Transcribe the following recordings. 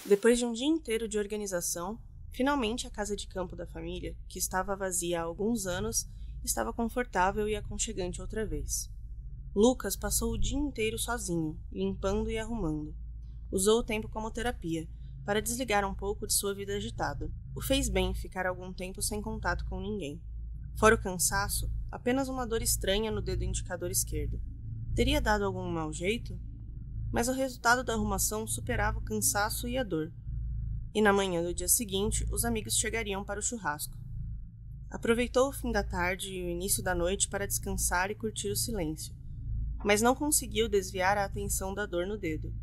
Depois de um dia inteiro de organização, finalmente a casa de campo da família, que estava vazia há alguns anos, estava confortável e aconchegante outra vez. Lucas passou o dia inteiro sozinho, limpando e arrumando. Usou o tempo como terapia, para desligar um pouco de sua vida agitada. O fez bem ficar algum tempo sem contato com ninguém. Fora o cansaço, apenas uma dor estranha no dedo indicador esquerdo. Teria dado algum mau jeito? Mas o resultado da arrumação superava o cansaço e a dor. E na manhã do dia seguinte, os amigos chegariam para o churrasco. Aproveitou o fim da tarde e o início da noite para descansar e curtir o silêncio, mas não conseguiu desviar a atenção da dor no dedo.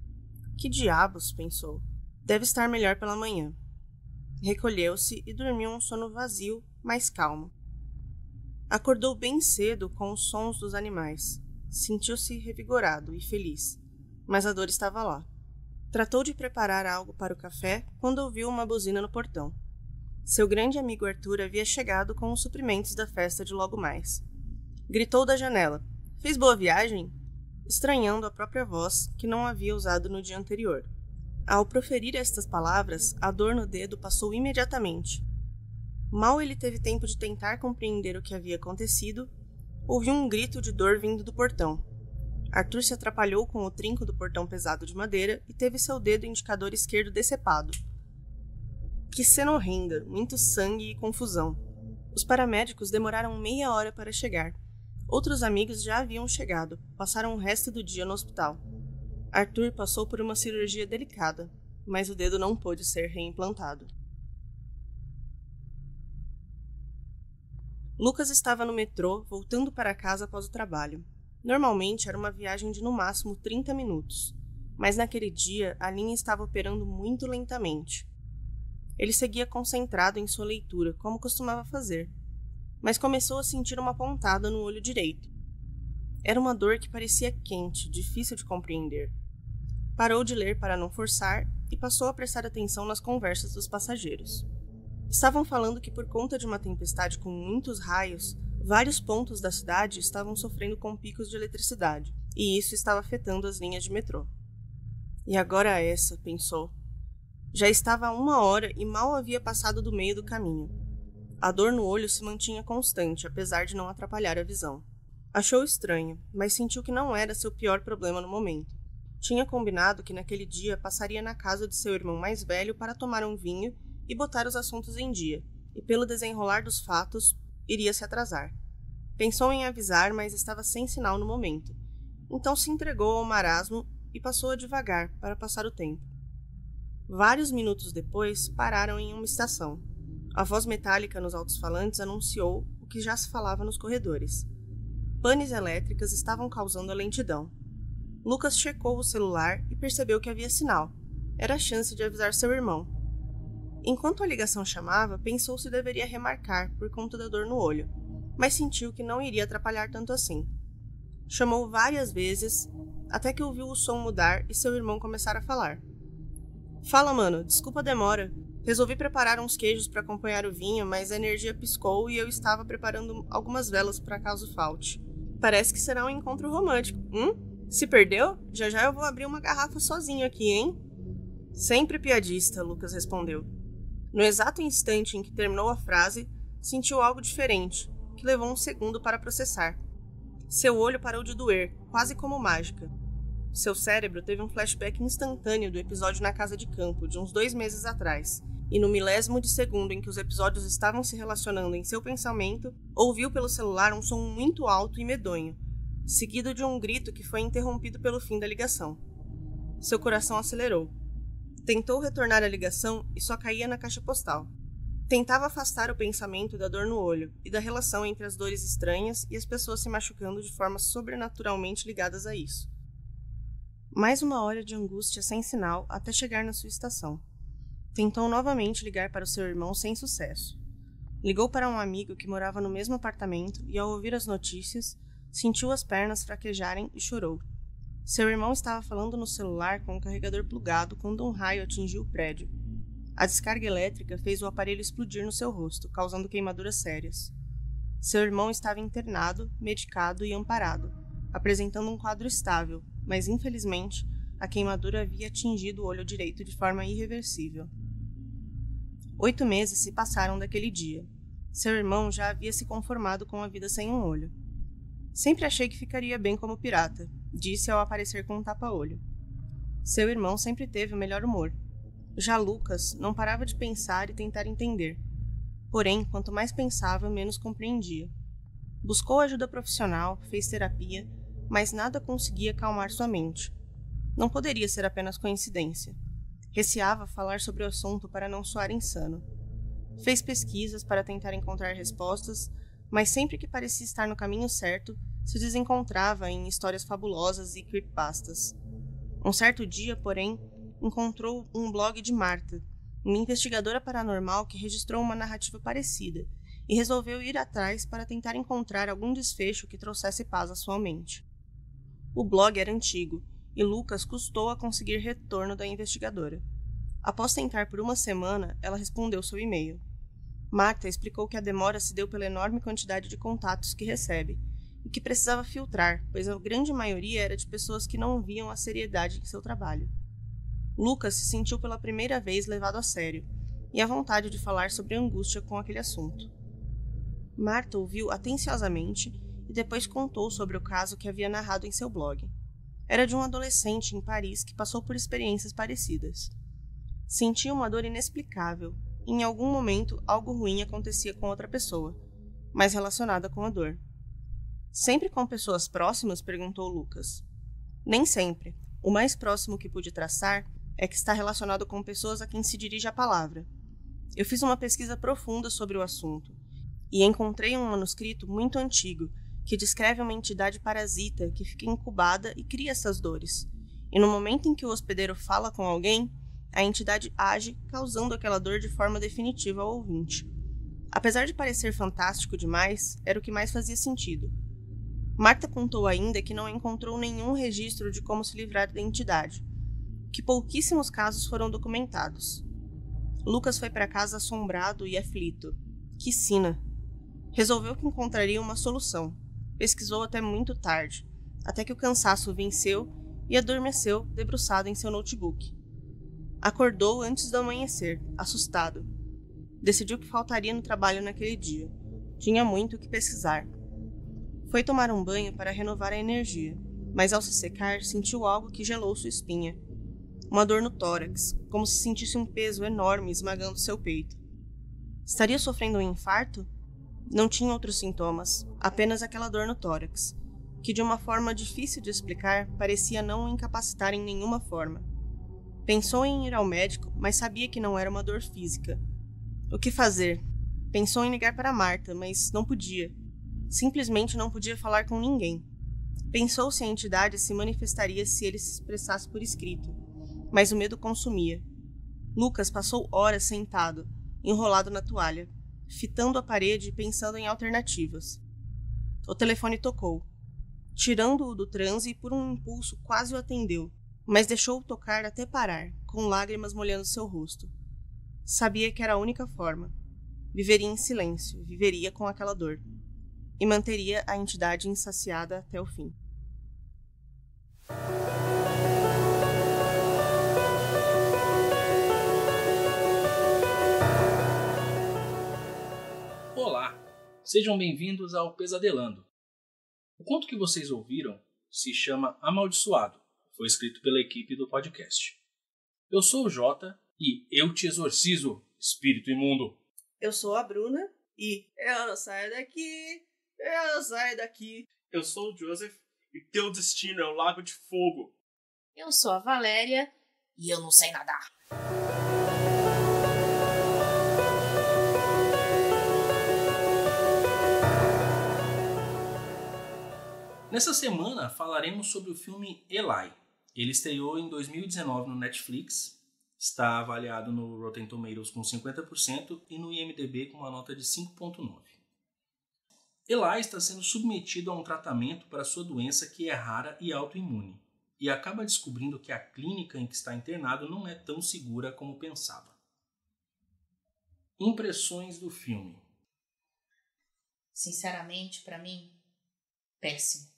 Que diabos, pensou. Deve estar melhor pela manhã. Recolheu-se e dormiu um sono vazio, mas calmo. Acordou bem cedo com os sons dos animais. Sentiu-se revigorado e feliz, mas a dor estava lá. Tratou de preparar algo para o café quando ouviu uma buzina no portão. Seu grande amigo Arthur havia chegado com os suprimentos da festa de logo mais. Gritou da janela: "Fez boa viagem?", estranhando a própria voz que não havia usado no dia anterior. Ao proferir estas palavras, a dor no dedo passou imediatamente. Mal ele teve tempo de tentar compreender o que havia acontecido, ouviu um grito de dor vindo do portão. Arthur se atrapalhou com o trinco do portão pesado de madeira e teve seu dedo indicador esquerdo decepado. Que cena horrenda, muito sangue e confusão. Os paramédicos demoraram meia hora para chegar. Outros amigos já haviam chegado, passaram o resto do dia no hospital. Arthur passou por uma cirurgia delicada, mas o dedo não pôde ser reimplantado. Lucas estava no metrô, voltando para casa após o trabalho. Normalmente era uma viagem de no máximo 30 minutos, mas naquele dia a linha estava operando muito lentamente. Ele seguia concentrado em sua leitura, como costumava fazer, mas começou a sentir uma pontada no olho direito. Era uma dor que parecia quente, difícil de compreender. Parou de ler para não forçar e passou a prestar atenção nas conversas dos passageiros. Estavam falando que por conta de uma tempestade com muitos raios, vários pontos da cidade estavam sofrendo com picos de eletricidade, e isso estava afetando as linhas de metrô. E agora essa, pensou. Já estava há 1 hora e mal havia passado do meio do caminho. A dor no olho se mantinha constante, apesar de não atrapalhar a visão. Achou estranho, mas sentiu que não era seu pior problema no momento. Tinha combinado que naquele dia passaria na casa de seu irmão mais velho para tomar um vinho e botar os assuntos em dia, e pelo desenrolar dos fatos, iria se atrasar. Pensou em avisar, mas estava sem sinal no momento. Então se entregou ao marasmo e passou a devagar para passar o tempo. Vários minutos depois, pararam em uma estação. A voz metálica nos alto-falantes anunciou o que já se falava nos corredores. Panes elétricas estavam causando a lentidão. Lucas checou o celular e percebeu que havia sinal. Era a chance de avisar seu irmão. Enquanto a ligação chamava, pensou se deveria remarcar por conta da dor no olho, mas sentiu que não iria atrapalhar tanto assim. Chamou várias vezes, até que ouviu o som mudar e seu irmão começar a falar. "Fala, mano, desculpa a demora. Resolvi preparar uns queijos para acompanhar o vinho, mas a energia piscou e eu estava preparando algumas velas para caso falte. Parece que será um encontro romântico. Se perdeu? Já já eu vou abrir uma garrafa sozinho aqui, hein?" "Sempre piadista", Lucas respondeu. No exato instante em que terminou a frase, sentiu algo diferente, que levou um segundo para processar. Seu olho parou de doer, quase como mágica. Seu cérebro teve um flashback instantâneo do episódio na casa de campo, de uns 2 meses atrás, e no milésimo de segundo em que os episódios estavam se relacionando em seu pensamento, ouviu pelo celular um som muito alto e medonho, seguido de um grito que foi interrompido pelo fim da ligação. Seu coração acelerou. Tentou retornar a ligação e só caía na caixa postal. Tentava afastar o pensamento da dor no olho e da relação entre as dores estranhas e as pessoas se machucando de formas sobrenaturalmente ligadas a isso. Mais 1 hora de angústia sem sinal até chegar na sua estação. Tentou novamente ligar para o seu irmão sem sucesso. Ligou para um amigo que morava no mesmo apartamento e, ao ouvir as notícias, sentiu as pernas fraquejarem e chorou. Seu irmão estava falando no celular com o carregador plugado quando um raio atingiu o prédio. A descarga elétrica fez o aparelho explodir no seu rosto, causando queimaduras sérias. Seu irmão estava internado, medicado e amparado, apresentando um quadro estável, mas infelizmente a queimadura havia atingido o olho direito de forma irreversível. 8 meses se passaram daquele dia. Seu irmão já havia se conformado com a vida sem um olho. Sempre achei que ficaria bem como pirata, disse ao aparecer com um tapa-olho. Seu irmão sempre teve o melhor humor. Já Lucas não parava de pensar e tentar entender. Porém, quanto mais pensava, menos compreendia. Buscou ajuda profissional, fez terapia, mas nada conseguia acalmar sua mente. Não poderia ser apenas coincidência. Receava falar sobre o assunto para não soar insano. Fez pesquisas para tentar encontrar respostas, mas sempre que parecia estar no caminho certo, se desencontrava em histórias fabulosas e creepypastas. Um certo dia, porém, encontrou um blog de Marta, uma investigadora paranormal que registrou uma narrativa parecida, e resolveu ir atrás para tentar encontrar algum desfecho que trouxesse paz à sua mente. O blog era antigo, e Lucas custou a conseguir retorno da investigadora. Após tentar por uma semana, ela respondeu seu e-mail. Marta explicou que a demora se deu pela enorme quantidade de contatos que recebe, e que precisava filtrar, pois a grande maioria era de pessoas que não viam a seriedade em seu trabalho. Lucas se sentiu pela primeira vez levado a sério, e a vontade de falar sobre a angústia com aquele assunto. Marta ouviu atenciosamente e depois contou sobre o caso que havia narrado em seu blog. Era de um adolescente em Paris que passou por experiências parecidas. Sentia uma dor inexplicável, e em algum momento algo ruim acontecia com outra pessoa, mas relacionada com a dor. Sempre com pessoas próximas? Perguntou Lucas. Nem sempre. O mais próximo que pude traçar é que está relacionado com pessoas a quem se dirige a palavra. Eu fiz uma pesquisa profunda sobre o assunto e encontrei um manuscrito muito antigo que descreve uma entidade parasita que fica incubada e cria essas dores. E no momento em que o hospedeiro fala com alguém, a entidade age, causando aquela dor de forma definitiva ao ouvinte. Apesar de parecer fantástico demais, era o que mais fazia sentido. Marta contou ainda que não encontrou nenhum registro de como se livrar da entidade, que pouquíssimos casos foram documentados. Lucas foi para casa assombrado e aflito. Que sina! Resolveu que encontraria uma solução. Pesquisou até muito tarde, até que o cansaço o venceu e adormeceu debruçado em seu notebook. Acordou antes do amanhecer, assustado. Decidiu que faltaria no trabalho naquele dia. Tinha muito o que pesquisar. Foi tomar um banho para renovar a energia, mas ao se secar sentiu algo que gelou sua espinha. Uma dor no tórax, como se sentisse um peso enorme esmagando seu peito. Estaria sofrendo um infarto? Não tinha outros sintomas, apenas aquela dor no tórax, que de uma forma difícil de explicar parecia não o incapacitar em nenhuma forma. Pensou em ir ao médico, mas sabia que não era uma dor física. O que fazer? Pensou em ligar para Marta, mas não podia. Simplesmente não podia falar com ninguém. Pensou se a entidade se manifestaria se ele se expressasse por escrito, mas o medo consumia. Lucas passou horas sentado, enrolado na toalha, fitando a parede e pensando em alternativas. O telefone tocou. Tirando-o do transe e por um impulso quase o atendeu, mas deixou-o tocar até parar, com lágrimas molhando seu rosto. Sabia que era a única forma. Viveria em silêncio, viveria com aquela dor. E manteria a entidade insaciada até o fim. Olá, sejam bem-vindos ao Pesadelando. O conto que vocês ouviram se chama Amaldiçoado, foi escrito pela equipe do podcast. Eu sou o Jota e eu te exorcizo, espírito imundo. Eu sou a Bruna e eu não saio daqui, eu não saio daqui. Eu sou o Joseph e teu destino é o Lago de Fogo. Eu sou a Valéria e eu não sei nadar. Nessa semana falaremos sobre o filme Eli. Ele estreou em 2019 no Netflix, está avaliado no Rotten Tomatoes com 50% e no IMDb com uma nota de 5.9. Eli está sendo submetido a um tratamento para sua doença que é rara e autoimune, e acaba descobrindo que a clínica em que está internado não é tão segura como pensava. Impressões do filme. Sinceramente, pra mim, péssimo.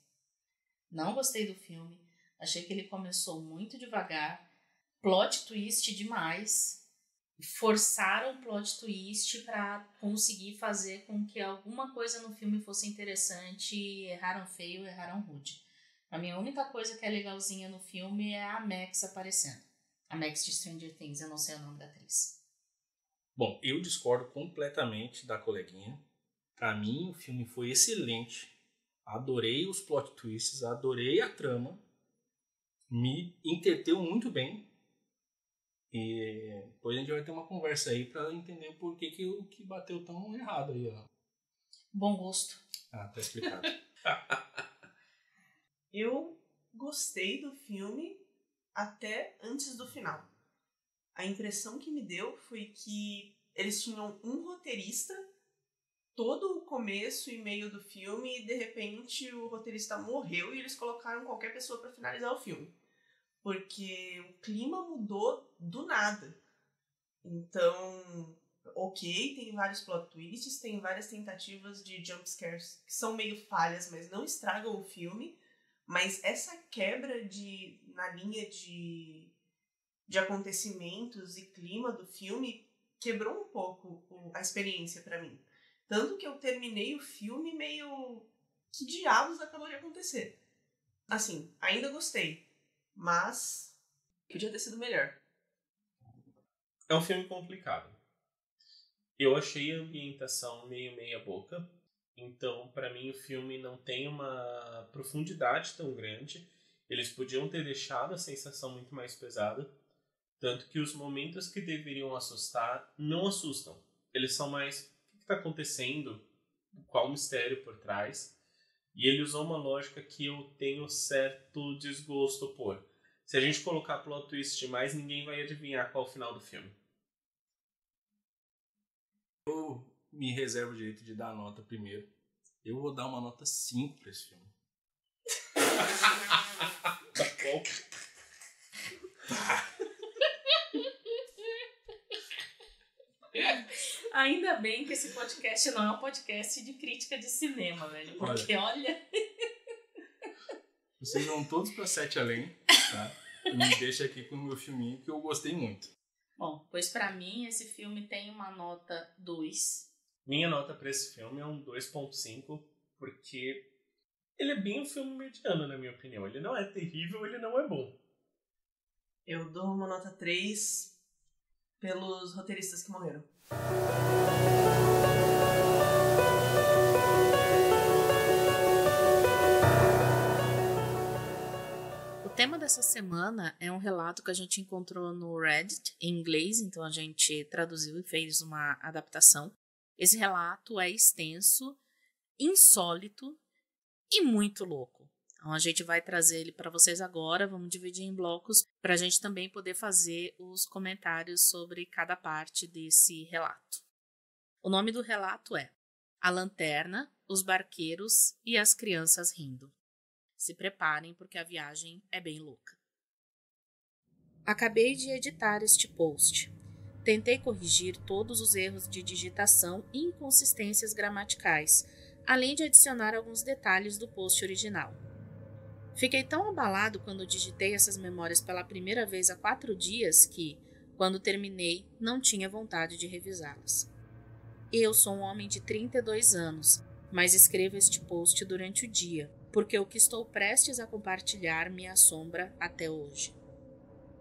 Não gostei do filme, Achei que ele começou muito devagar, plot twist demais. Forçaram o plot twist para conseguir fazer com que alguma coisa no filme fosse interessante e erraram feio, erraram rude. A minha única coisa que é legalzinha no filme é a Max aparecendo. A Max de Stranger Things, eu não sei o nome da atriz. Bom, eu discordo completamente da coleguinha. Pra mim, o filme foi excelente. Adorei os plot twists, adorei a trama. Me entreteu muito bem. E depois a gente vai ter uma conversa aí pra entender por que que bateu tão errado aí, ó. Bom gosto. Ah, tá explicado. Eu gostei do filme até antes do final. A impressão que me deu foi que eles tinham um roteirista todo o começo e meio do filme e de repente o roteirista morreu e eles colocaram qualquer pessoa para finalizar o filme. Porque o clima mudou do nada. Então, ok, tem vários plot twists, tem várias tentativas de jump scares que são meio falhas, mas não estragam o filme. Mas essa quebra na linha de acontecimentos e clima do filme quebrou um pouco a experiência pra mim. Tanto que eu terminei o filme meio... Que diabos acabou de acontecer? Assim, ainda gostei, mas podia ter sido melhor. É um filme complicado. Eu achei a ambientação meio meia boca. Então, pra mim, o filme não tem uma profundidade tão grande. Eles podiam ter deixado a sensação muito mais pesada. Tanto que os momentos que deveriam assustar não assustam. Eles são mais, o que está acontecendo? Qual o mistério por trás? E ele usou uma lógica que eu tenho certo desgosto por. Se a gente colocar plot twist demais, ninguém vai adivinhar qual é o final do filme. Me reservo o direito de dar a nota primeiro. Eu vou dar uma nota 5 pra esse filme. Tá bom. Ainda bem que esse podcast não é um podcast de crítica de cinema, velho. Porque olha... Vocês vão todos pra 7 além, tá? E me deixa aqui com o meu filminho que eu gostei muito. Bom, pois pra mim esse filme tem uma nota 2. Minha nota pra esse filme é um 2.5, porque ele é bem um filme mediano, na minha opinião. Ele não é terrível, ele não é bom. Eu dou uma nota 3 pelos roteiristas que morreram. O tema dessa semana é um relato que a gente encontrou no Reddit, em inglês, então a gente traduziu e fez uma adaptação. Esse relato é extenso, insólito e muito louco. Então a gente vai trazer ele para vocês agora, vamos dividir em blocos para a gente também poder fazer os comentários sobre cada parte desse relato. O nome do relato é A Lanterna, os Barqueiros e as Crianças Rindo. Se preparem porque a viagem é bem louca. Acabei de editar este post. Tentei corrigir todos os erros de digitação e inconsistências gramaticais, além de adicionar alguns detalhes do post original. Fiquei tão abalado quando digitei essas memórias pela primeira vez há 4 dias que, quando terminei, não tinha vontade de revisá-las. Eu sou um homem de 32 anos, mas escrevo este post durante o dia, porque o que estou prestes a compartilhar me assombra até hoje.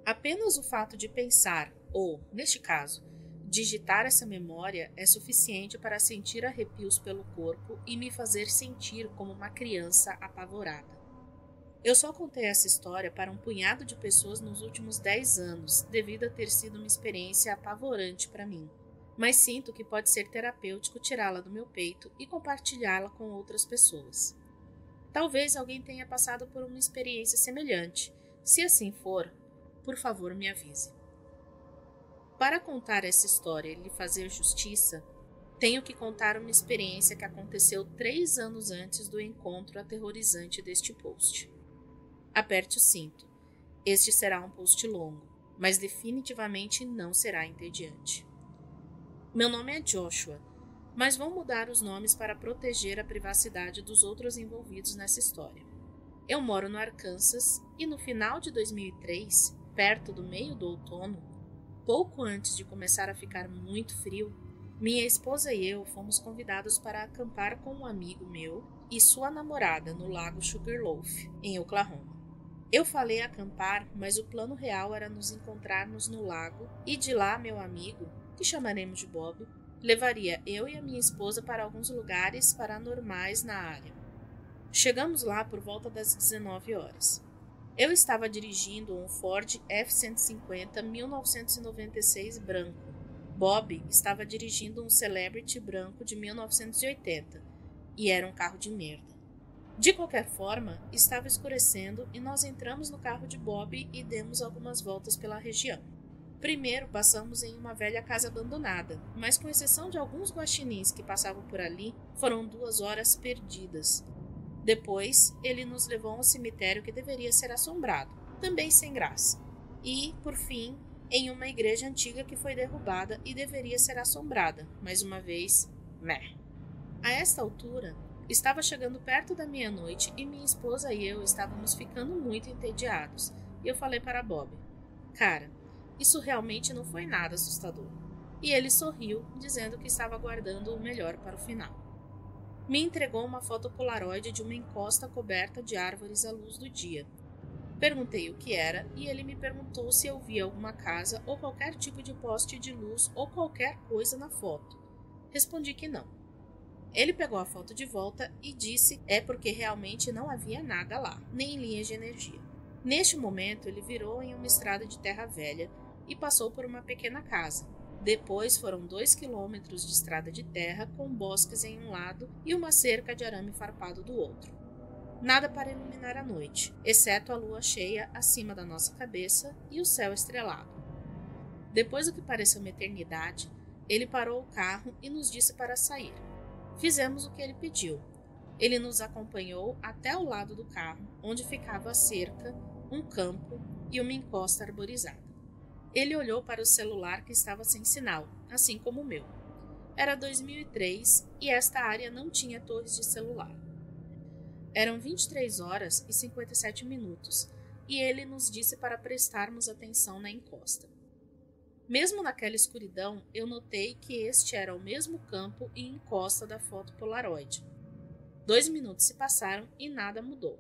Apenas o fato de pensar, ou, neste caso, digitar essa memória é suficiente para sentir arrepios pelo corpo e me fazer sentir como uma criança apavorada. Eu só contei essa história para um punhado de pessoas nos últimos 10 anos, devido a ter sido uma experiência apavorante para mim. Mas sinto que pode ser terapêutico tirá-la do meu peito e compartilhá-la com outras pessoas. Talvez alguém tenha passado por uma experiência semelhante. Se assim for, por favor me avise. Para contar essa história e lhe fazer justiça, tenho que contar uma experiência que aconteceu 3 anos antes do encontro aterrorizante deste post. Aperte o cinto. Este será um post longo, mas definitivamente não será entediante. Meu nome é Joshua, mas vou mudar os nomes para proteger a privacidade dos outros envolvidos nessa história. Eu moro no Arkansas e no final de 2003, perto do meio do outono, pouco antes de começar a ficar muito frio, minha esposa e eu fomos convidados para acampar com um amigo meu e sua namorada no lago Sugarloaf, em Oklahoma. Eu falei acampar, mas o plano real era nos encontrarmos no lago e de lá meu amigo, que chamaremos de Bob, levaria eu e a minha esposa para alguns lugares paranormais na área. Chegamos lá por volta das 19 horas. Eu estava dirigindo um Ford F-150 1996 branco. Bob estava dirigindo um Celebrity branco de 1980 e era um carro de merda. De qualquer forma, estava escurecendo e nós entramos no carro de Bob e demos algumas voltas pela região. Primeiro passamos em uma velha casa abandonada, mas com exceção de alguns guaxinins que passavam por ali, foram 2 horas perdidas. Depois, ele nos levou a um cemitério que deveria ser assombrado, também sem graça. E, por fim, em uma igreja antiga que foi derrubada e deveria ser assombrada, mais uma vez, meh. A esta altura, estava chegando perto da meia-noite e minha esposa e eu estávamos ficando muito entediados. E eu falei para Bob, cara, isso realmente não foi nada assustador. E ele sorriu, dizendo que estava guardando o melhor para o final. Me entregou uma foto polaroid de uma encosta coberta de árvores à luz do dia. Perguntei o que era e ele me perguntou se eu via alguma casa ou qualquer tipo de poste de luz ou qualquer coisa na foto. Respondi que não. Ele pegou a foto de volta e disse porque realmente não havia nada lá, nem linhas de energia. Neste momento, ele virou em uma estrada de terra velha e passou por uma pequena casa. Depois foram 2 quilômetros de estrada de terra com bosques em um lado e uma cerca de arame farpado do outro. Nada para iluminar a noite, exceto a lua cheia acima da nossa cabeça e o céu estrelado. Depois do que pareceu uma eternidade, ele parou o carro e nos disse para sair. Fizemos o que ele pediu. Ele nos acompanhou até o lado do carro, onde ficava a cerca, um campo e uma encosta arborizada. Ele olhou para o celular que estava sem sinal, assim como o meu. Era 2003 e esta área não tinha torres de celular. Eram 23 horas e 57 minutos e ele nos disse para prestarmos atenção na encosta. Mesmo naquela escuridão, eu notei que este era o mesmo campo e encosta da foto Polaroid. 2 minutos se passaram e nada mudou.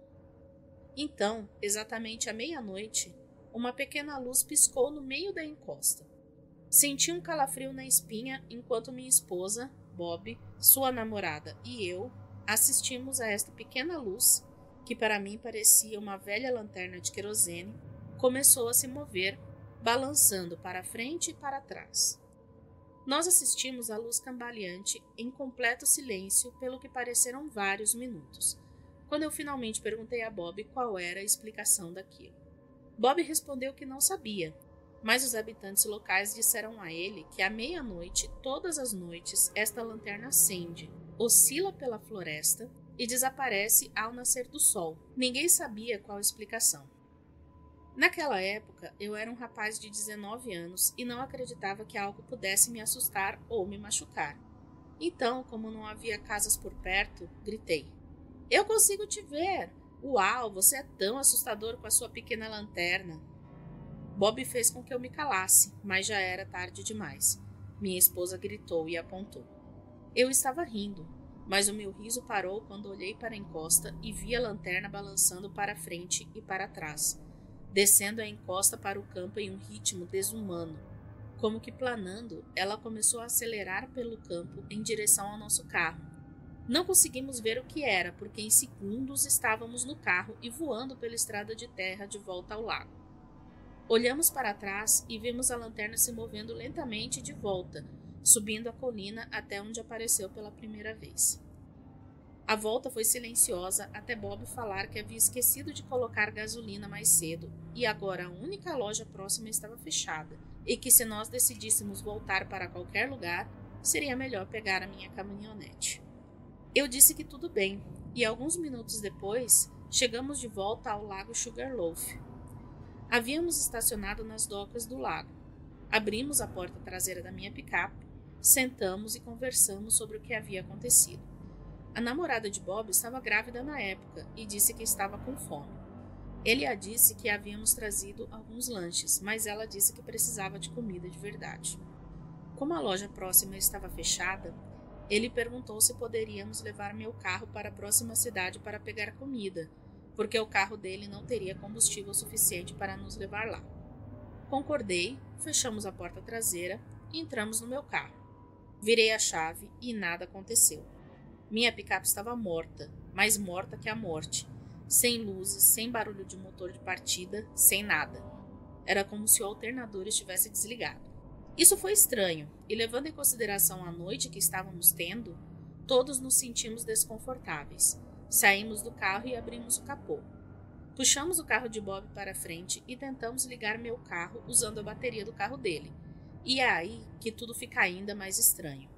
Então, exatamente à meia-noite, uma pequena luz piscou no meio da encosta. Senti um calafrio na espinha enquanto minha esposa, Bob, sua namorada e eu assistimos a esta pequena luz, que para mim parecia uma velha lanterna de querosene, começou a se mover, balançando para frente e para trás. Nós assistimos à luz cambaleante em completo silêncio pelo que pareceram vários minutos, quando eu finalmente perguntei a Bob qual era a explicação daquilo. Bob respondeu que não sabia, mas os habitantes locais disseram a ele que à meia-noite, todas as noites, esta lanterna acende, oscila pela floresta e desaparece ao nascer do sol. Ninguém sabia qual a explicação. Naquela época, eu era um rapaz de 19 anos e não acreditava que algo pudesse me assustar ou me machucar. Então, como não havia casas por perto, gritei: "Eu consigo te ver! Uau, você é tão assustador com a sua pequena lanterna!" Bob fez com que eu me calasse, mas já era tarde demais. Minha esposa gritou e apontou. Eu estava rindo, mas o meu riso parou quando olhei para a encosta e vi a lanterna balançando para frente e para trás, descendo a encosta para o campo em um ritmo desumano. Como que planando, ela começou a acelerar pelo campo em direção ao nosso carro. Não conseguimos ver o que era, porque em segundos estávamos no carro e voando pela estrada de terra de volta ao lago. Olhamos para trás e vimos a lanterna se movendo lentamente de volta, subindo a colina até onde apareceu pela primeira vez. A volta foi silenciosa até Bob falar que havia esquecido de colocar gasolina mais cedo e agora a única loja próxima estava fechada e que se nós decidíssemos voltar para qualquer lugar, seria melhor pegar a minha caminhonete. Eu disse que tudo bem e alguns minutos depois chegamos de volta ao lago Sugarloaf. Havíamos estacionado nas docas do lago. Abrimos a porta traseira da minha picape, sentamos e conversamos sobre o que havia acontecido. A namorada de Bob estava grávida na época e disse que estava com fome. Ele a disse que havíamos trazido alguns lanches, mas ela disse que precisava de comida de verdade. Como a loja próxima estava fechada, ele perguntou se poderíamos levar meu carro para a próxima cidade para pegar comida, porque o carro dele não teria combustível suficiente para nos levar lá. Concordei, fechamos a porta traseira e entramos no meu carro. Virei a chave e nada aconteceu. Minha picape estava morta, mais morta que a morte, sem luzes, sem barulho de motor de partida, sem nada. Era como se o alternador estivesse desligado. Isso foi estranho, e levando em consideração a noite que estávamos tendo, todos nos sentimos desconfortáveis. Saímos do carro e abrimos o capô. Puxamos o carro de Bob para frente e tentamos ligar meu carro usando a bateria do carro dele. E é aí que tudo fica ainda mais estranho.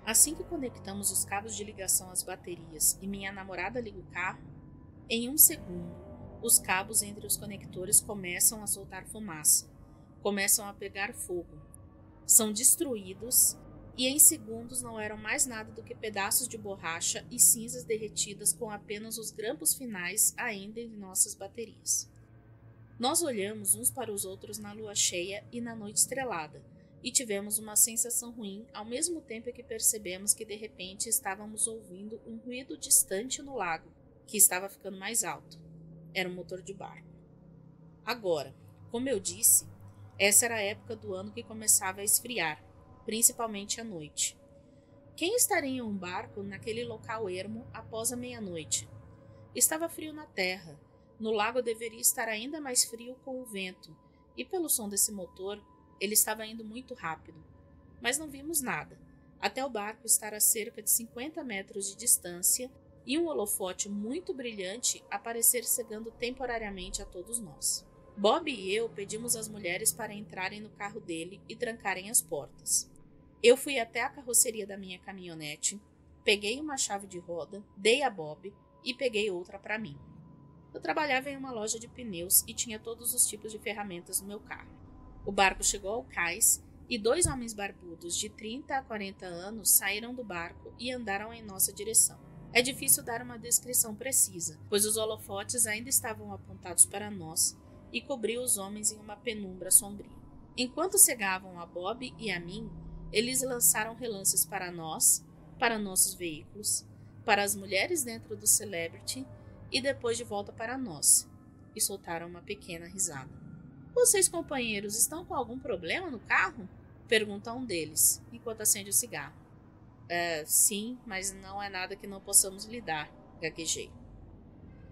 Assim que conectamos os cabos de ligação às baterias e minha namorada liga o carro, em 1 segundo, os cabos entre os conectores começam a soltar fumaça, começam a pegar fogo, são destruídos e em segundos não eram mais nada do que pedaços de borracha e cinzas derretidas com apenas os grampos finais ainda em nossas baterias. Nós olhamos uns para os outros na lua cheia e na noite estrelada, e tivemos uma sensação ruim ao mesmo tempo que percebemos que de repente estávamos ouvindo um ruído distante no lago, que estava ficando mais alto. Era um motor de barco. Agora, como eu disse, essa era a época do ano que começava a esfriar, principalmente à noite. Quem estaria em um barco naquele local ermo após a meia-noite? Estava frio na terra, no lago deveria estar ainda mais frio com o vento, e pelo som desse motor, ele estava indo muito rápido. Mas não vimos nada, até o barco estar a cerca de 50 metros de distância e um holofote muito brilhante aparecer cegando temporariamente a todos nós. Bob e eu pedimos às mulheres para entrarem no carro dele e trancarem as portas. Eu fui até a carroceria da minha caminhonete, peguei uma chave de roda, dei a Bob e peguei outra para mim. Eu trabalhava em uma loja de pneus e tinha todos os tipos de ferramentas no meu carro. O barco chegou ao cais e 2 homens barbudos de 30 a 40 anos saíram do barco e andaram em nossa direção. É difícil dar uma descrição precisa, pois os holofotes ainda estavam apontados para nós e cobriu os homens em uma penumbra sombria. Enquanto cegavam a Bob e a mim, eles lançaram relances para nós, para nossos veículos, para as mulheres dentro do Celebrity e depois de volta para nós, e soltaram uma pequena risada. Vocês, companheiros, estão com algum problema no carro? Pergunta um deles, enquanto acende o cigarro. Sim, mas não é nada que não possamos lidar, gaguejei.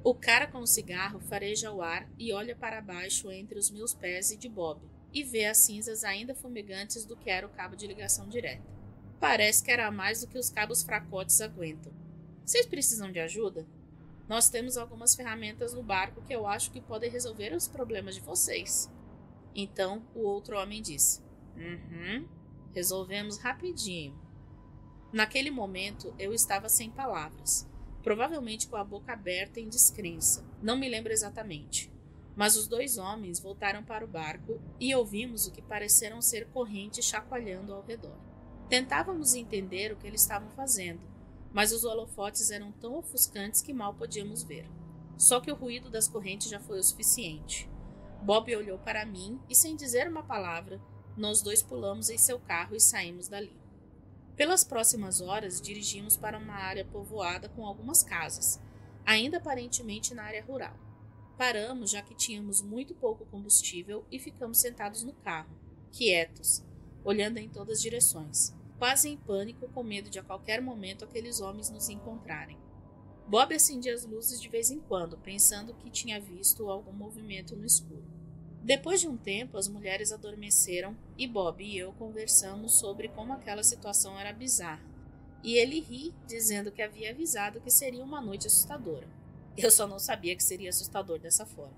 O cara com o cigarro fareja o ar e olha para baixo entre os meus pés e de Bob, e vê as cinzas ainda fumegantes do que era o cabo de ligação direta. Parece que era mais do que os cabos fracotes aguentam. Vocês precisam de ajuda? Nós temos algumas ferramentas no barco que eu acho que podem resolver os problemas de vocês. Então o outro homem disse: resolvemos rapidinho. Naquele momento eu estava sem palavras, provavelmente com a boca aberta em descrença, não me lembro exatamente. Mas os 2 homens voltaram para o barco e ouvimos o que pareceram ser correntes chacoalhando ao redor. Tentávamos entender o que eles estavam fazendo, mas os holofotes eram tão ofuscantes que mal podíamos ver. Só que o ruído das correntes já foi o suficiente. Bob olhou para mim e, sem dizer uma palavra, nós 2 pulamos em seu carro e saímos dali. Pelas próximas horas, dirigimos para uma área povoada com algumas casas, ainda aparentemente na área rural. Paramos já que tínhamos muito pouco combustível e ficamos sentados no carro, quietos, olhando em todas as direções, quase em pânico, com medo de a qualquer momento aqueles homens nos encontrarem. Bob acendia as luzes de vez em quando, pensando que tinha visto algum movimento no escuro. Depois de um tempo, as mulheres adormeceram e Bob e eu conversamos sobre como aquela situação era bizarra. E ele ri, dizendo que havia avisado que seria uma noite assustadora. Eu só não sabia que seria assustador dessa forma.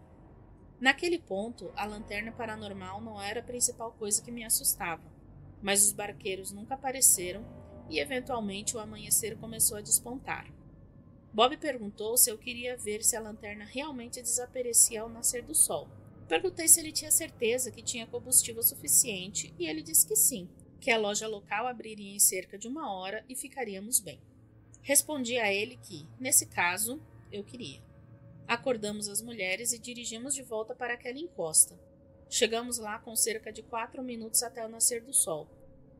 Naquele ponto, a lanterna paranormal não era a principal coisa que me assustava, mas os barqueiros nunca apareceram e, eventualmente, o amanhecer começou a despontar. Bob perguntou se eu queria ver se a lanterna realmente desaparecia ao nascer do sol. Perguntei se ele tinha certeza que tinha combustível suficiente e ele disse que sim, que a loja local abriria em cerca de 1 hora e ficaríamos bem. Respondi a ele que, nesse caso, eu queria. Acordamos as mulheres e dirigimos de volta para aquela encosta. Chegamos lá com cerca de 4 minutos até o nascer do sol,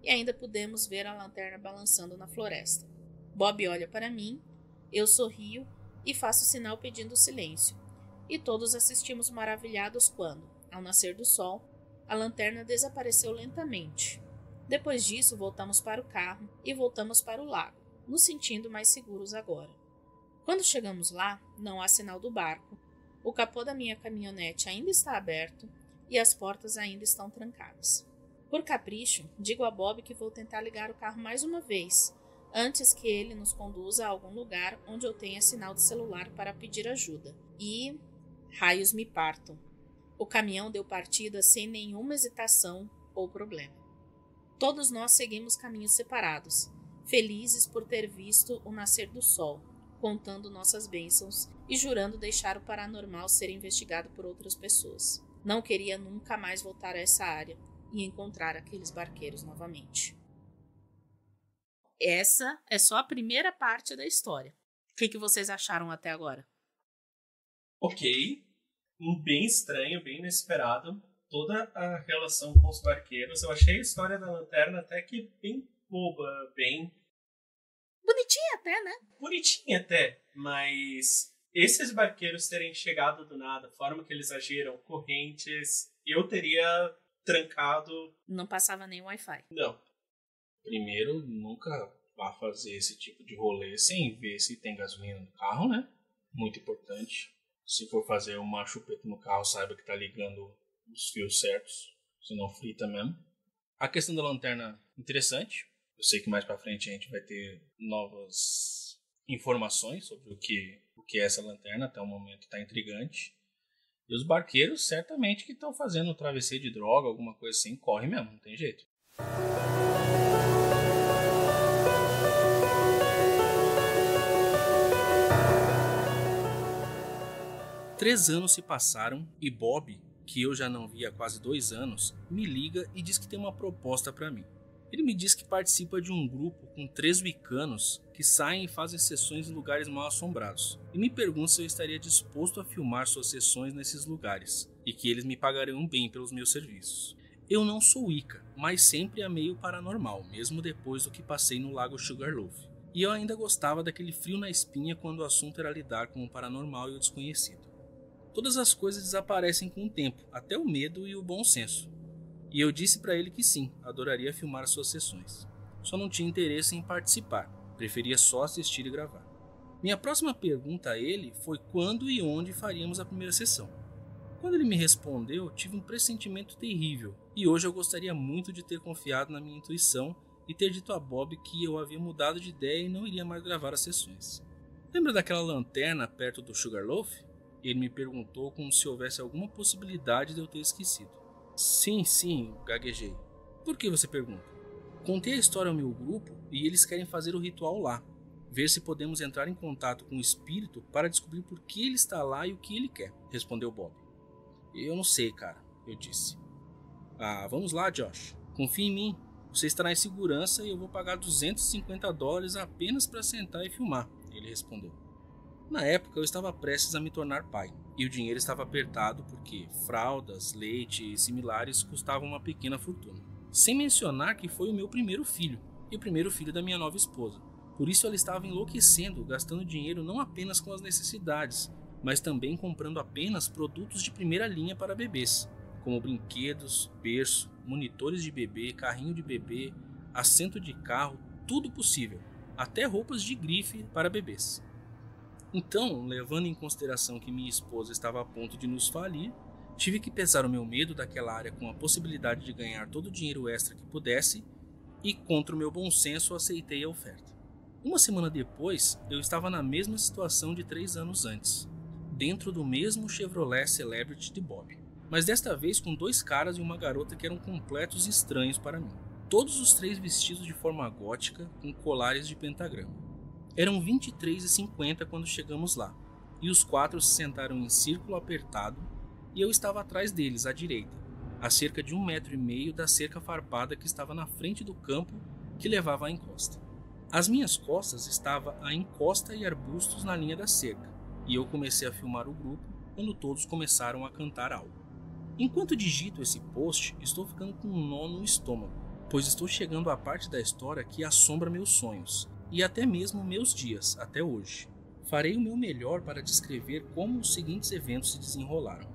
e ainda pudemos ver a lanterna balançando na floresta. Bob olha para mim, eu sorrio e faço sinal pedindo silêncio, e todos assistimos maravilhados quando, ao nascer do sol, a lanterna desapareceu lentamente. Depois disso, voltamos para o carro e voltamos para o lago, nos sentindo mais seguros agora. Quando chegamos lá, não há sinal do barco, o capô da minha caminhonete ainda está aberto e as portas ainda estão trancadas. Por capricho, digo a Bob que vou tentar ligar o carro mais uma vez, antes que ele nos conduza a algum lugar onde eu tenha sinal de celular para pedir ajuda. E raios me partam. O caminhão deu partida sem nenhuma hesitação ou problema. Todos nós seguimos caminhos separados, felizes por ter visto o nascer do sol, contando nossas bênçãos e jurando deixar o paranormal ser investigado por outras pessoas. Não queria nunca mais voltar a essa área e encontrar aqueles barqueiros novamente. Essa é só a primeira parte da história. O que vocês acharam até agora? Ok. Bem estranho, bem inesperado. Toda a relação com os barqueiros. Eu achei a história da lanterna até que bem boba, bem... Bonitinha até, né? Bonitinha até, mas esses barqueiros terem chegado do nada, a forma que eles agiram, correntes, eu teria trancado... Não passava nem Wi-Fi. Não. Primeiro, nunca vá fazer esse tipo de rolê sem ver se tem gasolina no carro, né? Muito importante. Se for fazer uma chupeta no carro, saiba que tá ligando os fios certos, senão frita mesmo. A questão da lanterna, interessante. Eu sei que mais pra frente a gente vai ter novas informações sobre o que é essa lanterna. Até o momento tá intrigante. E os barqueiros, certamente que estão fazendo travessia de droga, alguma coisa assim, corre mesmo, não tem jeito. 3 anos se passaram e Bob, que eu já não vi há quase 2 anos, me liga e diz que tem uma proposta para mim. Ele me diz que participa de um grupo com 3 wiccanos que saem e fazem sessões em lugares mal assombrados. E me pergunta se eu estaria disposto a filmar suas sessões nesses lugares, e que eles me pagariam bem pelos meus serviços. Eu não sou Wicca, mas sempre amei o paranormal, mesmo depois do que passei no Lago Sugarloaf. E eu ainda gostava daquele frio na espinha quando o assunto era lidar com o paranormal e o desconhecido. Todas as coisas desaparecem com o tempo, até o medo e o bom senso. E eu disse para ele que sim, adoraria filmar suas sessões. Só não tinha interesse em participar, preferia só assistir e gravar. Minha próxima pergunta a ele foi quando e onde faríamos a primeira sessão. Quando ele me respondeu, tive um pressentimento terrível, e hoje eu gostaria muito de ter confiado na minha intuição e ter dito a Bob que eu havia mudado de ideia e não iria mais gravar as sessões. Lembra daquela lanterna perto do Sugarloaf? Ele me perguntou como se houvesse alguma possibilidade de eu ter esquecido. Sim, gaguejei. Por que você pergunta? Contei a história ao meu grupo e eles querem fazer o ritual lá. Ver se podemos entrar em contato com o espírito para descobrir por que ele está lá e o que ele quer, respondeu Bob. Eu não sei, cara, eu disse. Vamos lá, Josh. Confia em mim. Você estará em segurança e eu vou pagar $250 apenas para sentar e filmar, ele respondeu. Na época eu estava prestes a me tornar pai, e o dinheiro estava apertado porque fraldas, leite e similares custavam uma pequena fortuna. Sem mencionar que foi o meu primeiro filho, e o primeiro filho da minha nova esposa. Por isso ela estava enlouquecendo, gastando dinheiro não apenas com as necessidades, mas também comprando apenas produtos de primeira linha para bebês, como brinquedos, berço, monitores de bebê, carrinho de bebê, assento de carro, tudo possível, até roupas de grife para bebês. Então, levando em consideração que minha esposa estava a ponto de nos falir, tive que pesar o meu medo daquela área com a possibilidade de ganhar todo o dinheiro extra que pudesse e, contra o meu bom senso, aceitei a oferta. Uma semana depois, eu estava na mesma situação de 3 anos antes, dentro do mesmo Chevrolet Celebrity de Bob, mas desta vez com 2 caras e uma garota que eram completos estranhos para mim. Todos os 3 vestidos de forma gótica, com colares de pentagrama. Eram 23h50 quando chegamos lá, e os 4 se sentaram em círculo apertado, e eu estava atrás deles, à direita, a cerca de 1,5 metros da cerca farpada que estava na frente do campo que levava à encosta. Às minhas costas estava a encosta e arbustos na linha da cerca, e eu comecei a filmar o grupo quando todos começaram a cantar algo. Enquanto digito esse post, estou ficando com um nó no estômago, pois estou chegando à parte da história que assombra meus sonhos, e até mesmo meus dias, até hoje. Farei o meu melhor para descrever como os seguintes eventos se desenrolaram.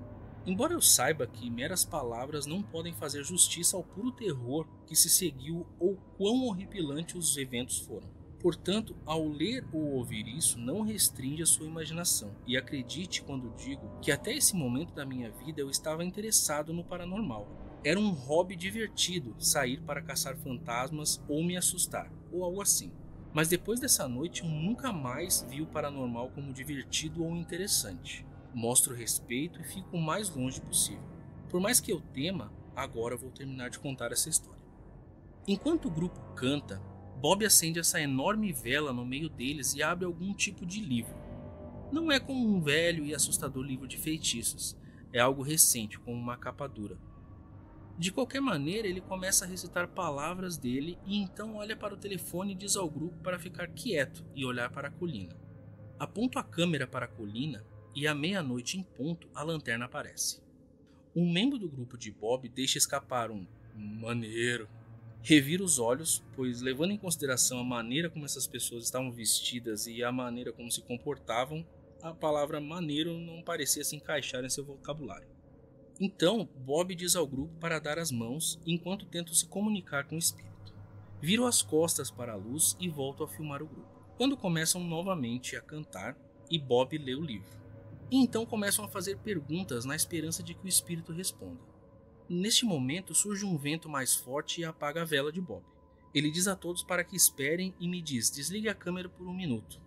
Embora eu saiba que meras palavras não podem fazer justiça ao puro terror que se seguiu ou quão horripilante os eventos foram. Portanto, ao ler ou ouvir isso, não restringe a sua imaginação e acredite quando digo que até esse momento da minha vida eu estava interessado no paranormal. Era um hobby divertido sair para caçar fantasmas ou me assustar, ou algo assim. Mas depois dessa noite eu nunca mais vi o paranormal como divertido ou interessante. Mostro respeito e fico o mais longe possível. Por mais que eu tema, agora vou terminar de contar essa história. Enquanto o grupo canta, Bob acende essa enorme vela no meio deles e abre algum tipo de livro. Não é como um velho e assustador livro de feitiços, é algo recente, com uma capa dura. De qualquer maneira, ele começa a recitar palavras dele e então olha para o telefone e diz ao grupo para ficar quieto e olhar para a colina. Aponto a câmera para a colina e à meia-noite em ponto a lanterna aparece. Um membro do grupo de Bob deixa escapar um maneiro. Revira os olhos, pois levando em consideração a maneira como essas pessoas estavam vestidas e a maneira como se comportavam, a palavra maneiro não parecia se encaixar em seu vocabulário. Então, Bob diz ao grupo para dar as mãos enquanto tentam se comunicar com o espírito. Viro as costas para a luz e volto a filmar o grupo. Quando começam novamente a cantar e Bob lê o livro. E então começam a fazer perguntas na esperança de que o espírito responda. Neste momento surge um vento mais forte e apaga a vela de Bob. Ele diz a todos para que esperem e me diz: desligue a câmera por 1 minuto.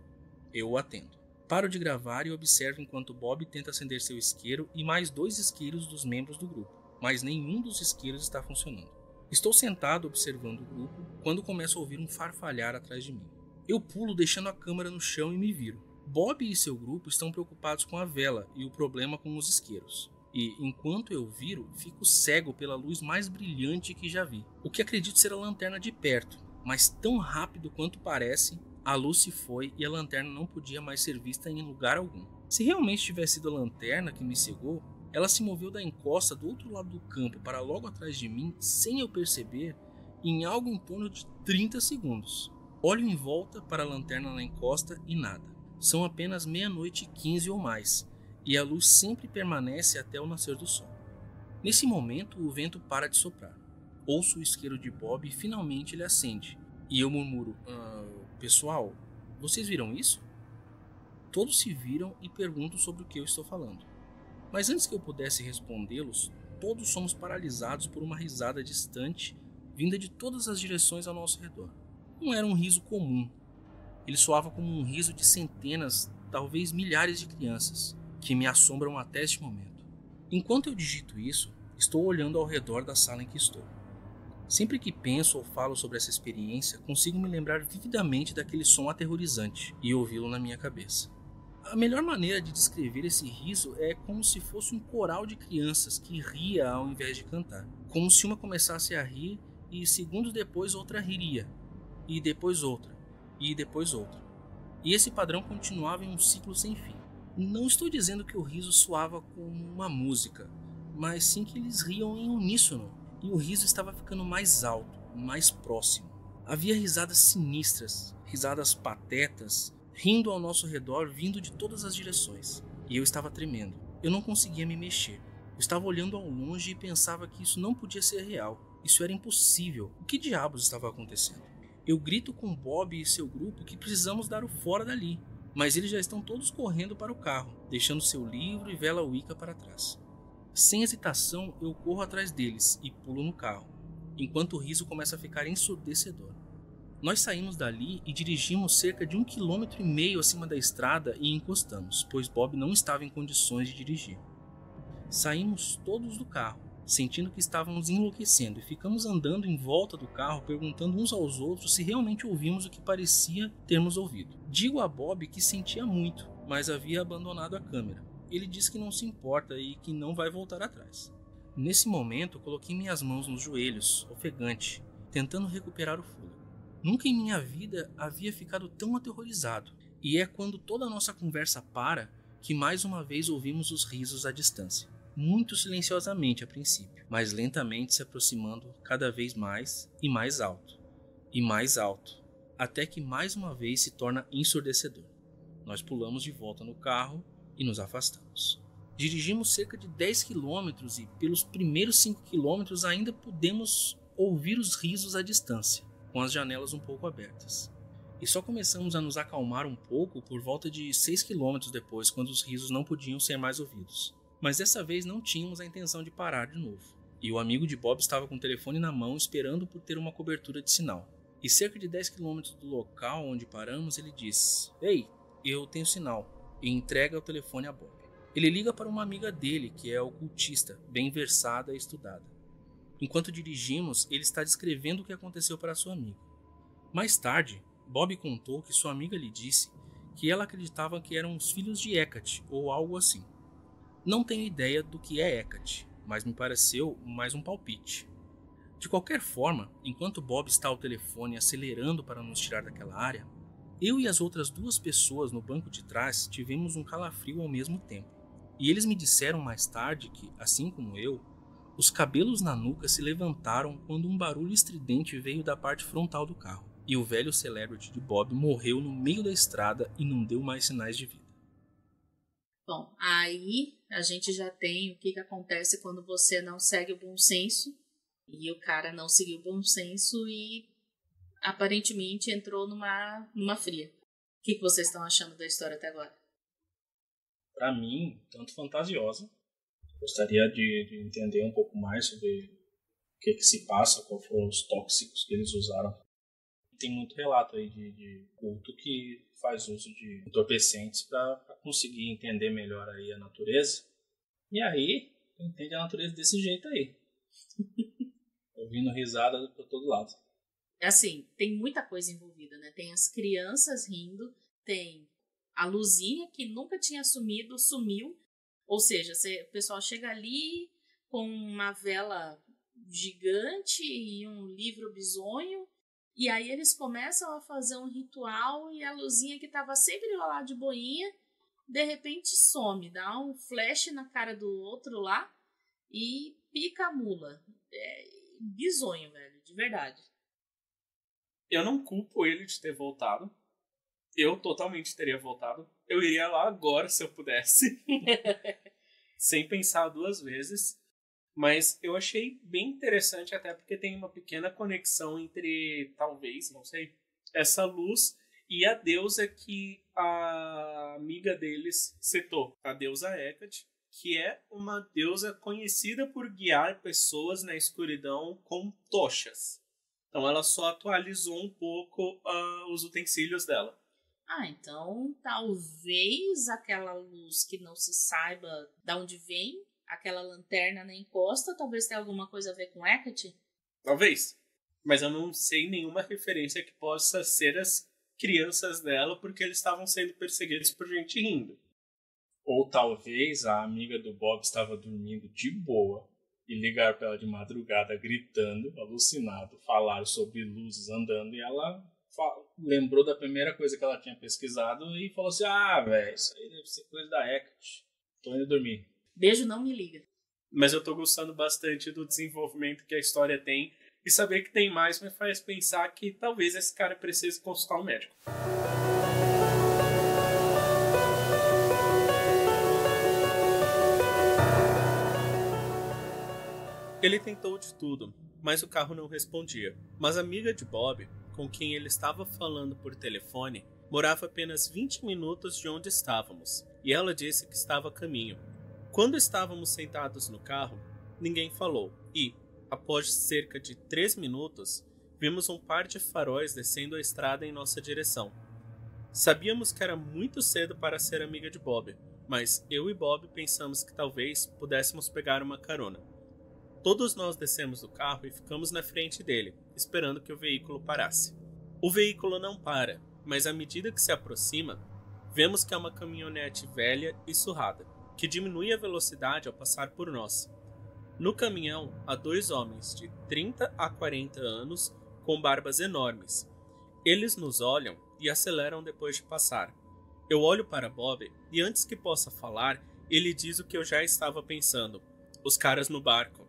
Eu o atendo. Paro de gravar e observo enquanto Bob tenta acender seu isqueiro e mais 2 isqueiros dos membros do grupo, mas nenhum dos isqueiros está funcionando. Estou sentado observando o grupo quando começo a ouvir um farfalhar atrás de mim. Eu pulo deixando a câmera no chão e me viro. Bob e seu grupo estão preocupados com a vela e o problema com os isqueiros. E, enquanto eu viro, fico cego pela luz mais brilhante que já vi. O que acredito ser a lanterna de perto, mas tão rápido quanto parece, a luz se foi e a lanterna não podia mais ser vista em lugar algum. Se realmente tivesse sido a lanterna que me cegou, ela se moveu da encosta do outro lado do campo para logo atrás de mim, sem eu perceber, em algo em torno de 30 segundos. Olho em volta para a lanterna na encosta e nada. São apenas 00:15 ou mais, e a luz sempre permanece até o nascer do sol. Nesse momento, o vento para de soprar. Ouço o isqueiro de Bob e finalmente ele acende. E eu murmuro: pessoal, vocês viram isso? Todos se viram e perguntam sobre o que eu estou falando. Mas antes que eu pudesse respondê-los, todos somos paralisados por uma risada distante, vinda de todas as direções ao nosso redor. Não era um riso comum. Ele soava como um riso de centenas, talvez milhares de crianças, que me assombram até este momento. Enquanto eu digito isso, estou olhando ao redor da sala em que estou. Sempre que penso ou falo sobre essa experiência, consigo me lembrar vividamente daquele som aterrorizante e ouvi-lo na minha cabeça. A melhor maneira de descrever esse riso é como se fosse um coral de crianças que ria ao invés de cantar. Como se uma começasse a rir e segundos depois outra riria, e depois outra, e depois outra. E esse padrão continuava em um ciclo sem fim. Não estou dizendo que o riso soava como uma música, mas sim que eles riam em uníssono, e o riso estava ficando mais alto, mais próximo. Havia risadas sinistras, risadas patetas, rindo ao nosso redor, vindo de todas as direções, e eu estava tremendo. Eu não conseguia me mexer. Eu estava olhando ao longe e pensava que isso não podia ser real. Isso era impossível. O que diabos estava acontecendo? Eu grito com Bob e seu grupo que precisamos dar o fora dali, mas eles já estão todos correndo para o carro, deixando seu livro e vela Wicca para trás. Sem hesitação, eu corro atrás deles e pulo no carro, enquanto o riso começa a ficar ensurdecedor. Nós saímos dali e dirigimos cerca de 1,5 km acima da estrada e encostamos, pois Bob não estava em condições de dirigir. Saímos todos do carro, sentindo que estávamos enlouquecendo, e ficamos andando em volta do carro, perguntando uns aos outros se realmente ouvimos o que parecia termos ouvido. Digo a Bob que sentia muito, mas havia abandonado a câmera. Ele disse que não se importa e que não vai voltar atrás. Nesse momento, coloquei minhas mãos nos joelhos, ofegante, tentando recuperar o fôlego. Nunca em minha vida havia ficado tão aterrorizado. E é quando toda a nossa conversa para que mais uma vez ouvimos os risos à distância. Muito silenciosamente a princípio, mas lentamente se aproximando cada vez mais e mais alto. E mais alto, até que mais uma vez se torna ensurdecedor. Nós pulamos de volta no carro e nos afastamos. Dirigimos cerca de 10 quilômetros e pelos primeiros 5 quilômetros ainda pudemos ouvir os risos à distância, com as janelas um pouco abertas. E só começamos a nos acalmar um pouco por volta de 6 quilômetros depois, quando os risos não podiam ser mais ouvidos. Mas dessa vez não tínhamos a intenção de parar de novo. E o amigo de Bob estava com o telefone na mão esperando por ter uma cobertura de sinal. E cerca de 10 quilômetros do local onde paramos, ele diz: "Ei, eu tenho sinal", e entrega o telefone a Bob. Ele liga para uma amiga dele, que é ocultista, bem versada e estudada. Enquanto dirigimos, ele está descrevendo o que aconteceu para sua amiga. Mais tarde, Bob contou que sua amiga lhe disse que ela acreditava que eram os filhos de Hecate, ou algo assim. Não tenho ideia do que é Hecate, mas me pareceu mais um palpite. De qualquer forma, enquanto Bob está ao telefone acelerando para nos tirar daquela área, eu e as outras 2 pessoas no banco de trás tivemos um calafrio ao mesmo tempo. E eles me disseram mais tarde que, assim como eu, os cabelos na nuca se levantaram quando um barulho estridente veio da parte frontal do carro. E o velho celebrity de Bob morreu no meio da estrada e não deu mais sinais de vida. Bom, aí a gente já tem o que acontece quando você não segue o bom senso. E o cara não seguiu o bom senso e aparentemente entrou numa fria. O que vocês estão achando da história até agora? Para mim, tanto fantasiosa. Gostaria de entender um pouco mais sobre o que se passa, quais foram os tóxicos que eles usaram. Tem muito relato aí de culto que faz uso de entorpecentes para conseguir entender melhor aí a natureza. E aí, entende a natureza desse jeito aí. Ouvindo risada por todo lado. Assim, tem muita coisa envolvida, né? Tem as crianças rindo, tem a luzinha que nunca tinha sumido, sumiu. Ou seja, o pessoal chega ali com uma vela gigante e um livro bizonho, e aí eles começam a fazer um ritual e a luzinha que estava sempre lá de boinha, de repente some, dá um flash na cara do outro lá e pica a mula. É bizonho, velho, de verdade. Eu não culpo ele de ter voltado. Eu totalmente teria voltado. Eu iria lá agora se eu pudesse. Sem pensar 2 vezes. Mas eu achei bem interessante, até porque tem uma pequena conexão entre, talvez, não sei, essa luz e a deusa que a amiga deles citou, a deusa Hecate, que é uma deusa conhecida por guiar pessoas na escuridão com tochas. Então ela só atualizou um pouco os utensílios dela. Então talvez aquela luz que não se saiba de onde vem, aquela lanterna na encosta, talvez tenha alguma coisa a ver com Hecate? Talvez. Mas eu não sei nenhuma referência que possa ser as crianças dela, porque eles estavam sendo perseguidos por gente rindo. Ou talvez a amiga do Bob estava dormindo de boa e ligaram para ela de madrugada gritando, alucinado, falaram sobre luzes andando e ela lembrou da primeira coisa que ela tinha pesquisado e falou assim: velho, isso aí deve ser coisa da Hecate. Tô indo dormir. Beijo, não me liga. Mas eu tô gostando bastante do desenvolvimento que a história tem e saber que tem mais me faz pensar que talvez esse cara precise consultar um médico. Ele tentou de tudo, mas o carro não respondia. Mas a amiga de Bob, com quem ele estava falando por telefone, morava apenas 20 minutos de onde estávamos, e ela disse que estava a caminho. Quando estávamos sentados no carro, ninguém falou, e, após cerca de 3 minutos, vimos um par de faróis descendo a estrada em nossa direção. Sabíamos que era muito cedo para ser amiga de Bob, mas eu e Bob pensamos que talvez pudéssemos pegar uma carona. Todos nós descemos do carro e ficamos na frente dele, esperando que o veículo parasse. O veículo não para, mas à medida que se aproxima, vemos que é uma caminhonete velha e surrada, que diminui a velocidade ao passar por nós. No caminhão há 2 homens de 30 a 40 anos com barbas enormes, Eles nos olham e aceleram depois de passar. Eu olho para Bob e antes que possa falar, ele diz o que eu já estava pensando. Os caras no barco.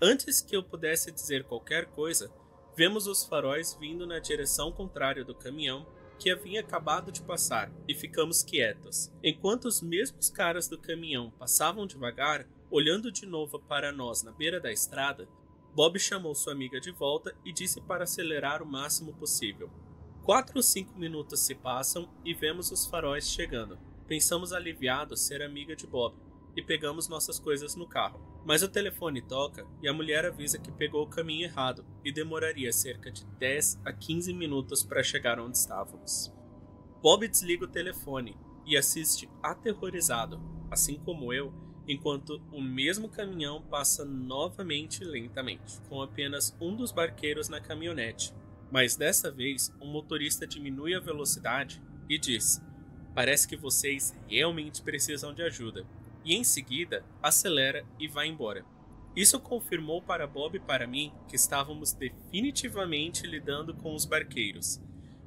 Antes que eu pudesse dizer qualquer coisa, vemos os faróis vindo na direção contrária do caminhão que havia acabado de passar e ficamos quietos. Enquanto os mesmos caras do caminhão passavam devagar, olhando de novo para nós na beira da estrada, Bob chamou sua amiga de volta e disse para acelerar o máximo possível. 4 ou 5 minutos se passam e vemos os faróis chegando. Pensamos aliviados ser amiga de Bob e pegamos nossas coisas no carro. Mas o telefone toca e a mulher avisa que pegou o caminho errado e demoraria cerca de 10 a 15 minutos para chegar onde estávamos. Bob desliga o telefone e assiste aterrorizado, assim como eu, enquanto o mesmo caminhão passa novamente lentamente, com apenas um dos barqueiros na caminhonete. Mas dessa vez, o motorista diminui a velocidade e diz: "Parece que vocês realmente precisam de ajuda." E em seguida, acelera e vai embora. Isso confirmou para Bob e para mim que estávamos definitivamente lidando com os barqueiros.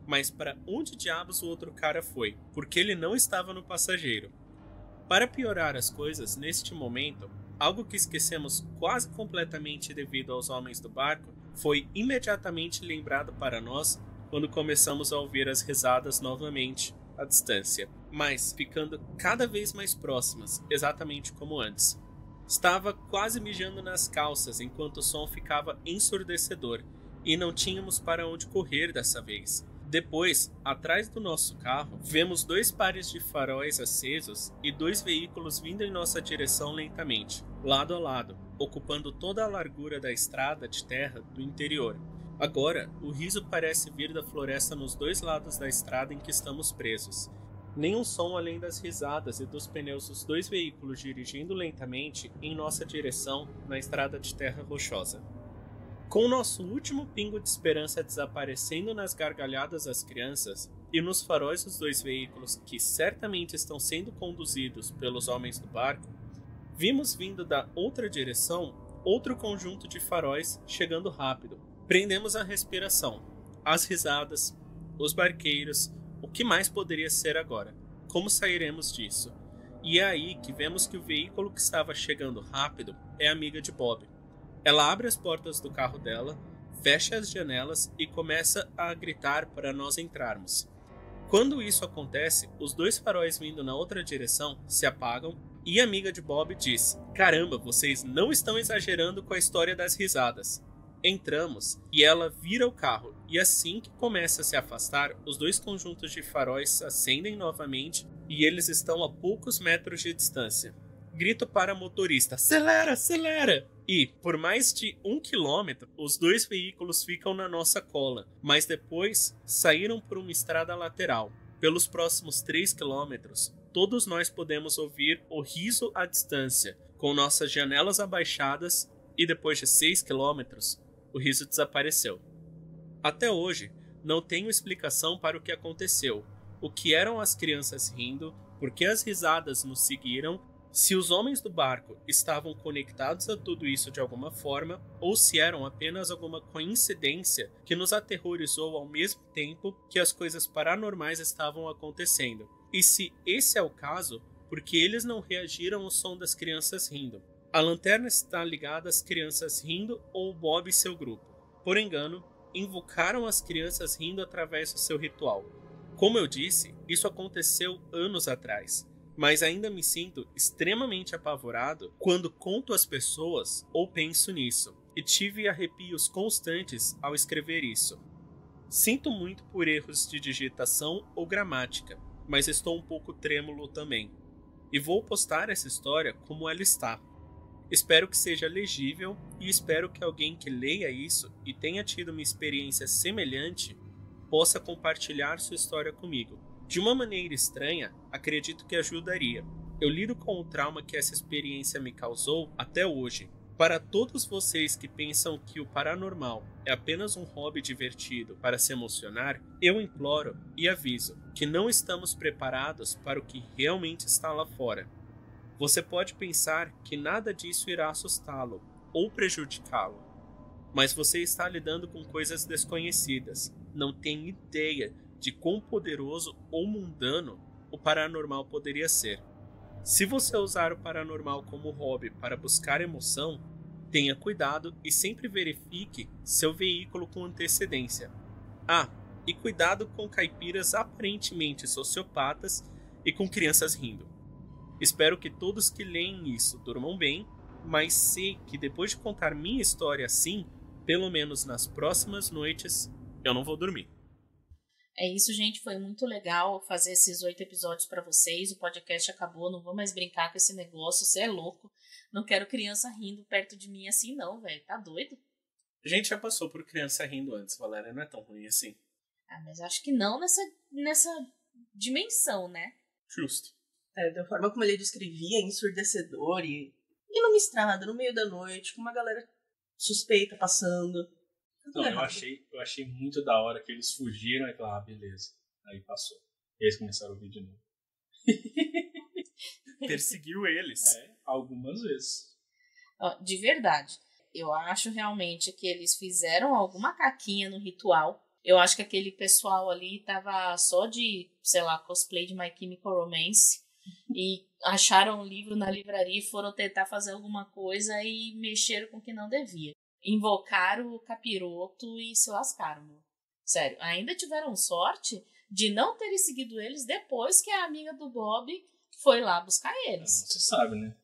Mas para onde diabos o outro cara foi? Porque ele não estava no passageiro. Para piorar as coisas, neste momento, algo que esquecemos quase completamente devido aos homens do barco foi imediatamente lembrado para nós quando começamos a ouvir as risadas novamente à distância, mas ficando cada vez mais próximas, exatamente como antes. Estava quase mijando nas calças enquanto o som ficava ensurdecedor e não tínhamos para onde correr dessa vez. Depois, atrás do nosso carro, vemos 2 pares de faróis acesos e 2 veículos vindo em nossa direção lentamente, lado a lado, ocupando toda a largura da estrada de terra do interior. Agora, o riso parece vir da floresta nos 2 lados da estrada em que estamos presos. Nenhum som além das risadas e dos pneus dos 2 veículos dirigindo lentamente em nossa direção na estrada de terra rochosa. Com o nosso último pingo de esperança desaparecendo nas gargalhadas das crianças e nos faróis dos 2 veículos que certamente estão sendo conduzidos pelos homens do barco, vimos vindo da outra direção outro conjunto de faróis chegando rápido. Prendemos a respiração, as risadas, os barqueiros, o que mais poderia ser agora? Como sairemos disso? E é aí que vemos que o veículo que estava chegando rápido é a amiga de Bob. Ela abre as portas do carro dela, fecha as janelas e começa a gritar para nós entrarmos. Quando isso acontece, os 2 faróis vindo na outra direção se apagam e a amiga de Bob diz: "Caramba, vocês não estão exagerando com a história das risadas." Entramos e ela vira o carro, e assim que começa a se afastar, os 2 conjuntos de faróis acendem novamente e eles estão a poucos metros de distância. Grito para o motorista: "Acelera, acelera!" E, por mais de 1 quilômetro, os 2 veículos ficam na nossa cola, mas depois saíram por uma estrada lateral. Pelos próximos 3 quilômetros, todos nós podemos ouvir o riso à distância, com nossas janelas abaixadas, e depois de 6 quilômetros, o riso desapareceu. Até hoje, não tenho explicação para o que aconteceu, o que eram as crianças rindo, por que as risadas nos seguiram, se os homens do barco estavam conectados a tudo isso de alguma forma, ou se eram apenas alguma coincidência que nos aterrorizou ao mesmo tempo que as coisas paranormais estavam acontecendo. E se esse é o caso, por que eles não reagiram ao som das crianças rindo? A lanterna está ligada às crianças rindo ou Bob e seu grupo. Por engano, invocaram as crianças rindo através do seu ritual. Como eu disse, isso aconteceu anos atrás, mas ainda me sinto extremamente apavorado quando conto às pessoas ou penso nisso, e tive arrepios constantes ao escrever isso. Sinto muito por erros de digitação ou gramática, mas estou um pouco trêmulo também, e vou postar essa história como ela está. Espero que seja legível e espero que alguém que leia isso e tenha tido uma experiência semelhante possa compartilhar sua história comigo. De uma maneira estranha, acredito que ajudaria. Eu lido com o trauma que essa experiência me causou até hoje. Para todos vocês que pensam que o paranormal é apenas um hobby divertido para se emocionar, eu imploro e aviso que não estamos preparados para o que realmente está lá fora. Você pode pensar que nada disso irá assustá-lo ou prejudicá-lo, Mas você está lidando com coisas desconhecidas. Não tem ideia de quão poderoso ou mundano o paranormal poderia ser. Se você usar o paranormal como hobby para buscar emoção, tenha cuidado e sempre verifique seu veículo com antecedência. E cuidado com caipiras aparentemente sociopatas e com crianças rindo. Espero que todos que leem isso durmam bem, mas sei que depois de contar minha história assim, pelo menos nas próximas noites, eu não vou dormir. É isso, gente. Foi muito legal fazer esses 8 episódios pra vocês. O podcast acabou, não vou mais brincar com esse negócio. Você é louco. Não quero criança rindo perto de mim assim, não, velho. Tá doido? A gente já passou por criança rindo antes, Valéria. Não é tão ruim assim. Mas acho que não nessa dimensão, né? Justo. Da forma como ele descrevia, ensurdecedor e numa estrada, no meio da noite, com uma galera suspeita passando. Não, eu achei muito da hora que eles fugiram e falaram, beleza. Aí passou. E eles começaram a ouvir de novo. Perseguiu eles. Algumas vezes. De verdade. Eu acho realmente que eles fizeram alguma caquinha no ritual. Eu acho que aquele pessoal ali tava só de, sei lá, cosplay de My Chemical Romance. E acharam um livro na livraria e foram tentar fazer alguma coisa e mexeram com o que não devia. Invocaram o capiroto e se lascaram, meu. Sério, ainda tiveram sorte de não terem seguido eles depois que a amiga do Bob foi lá buscar eles. Não se sabe, né?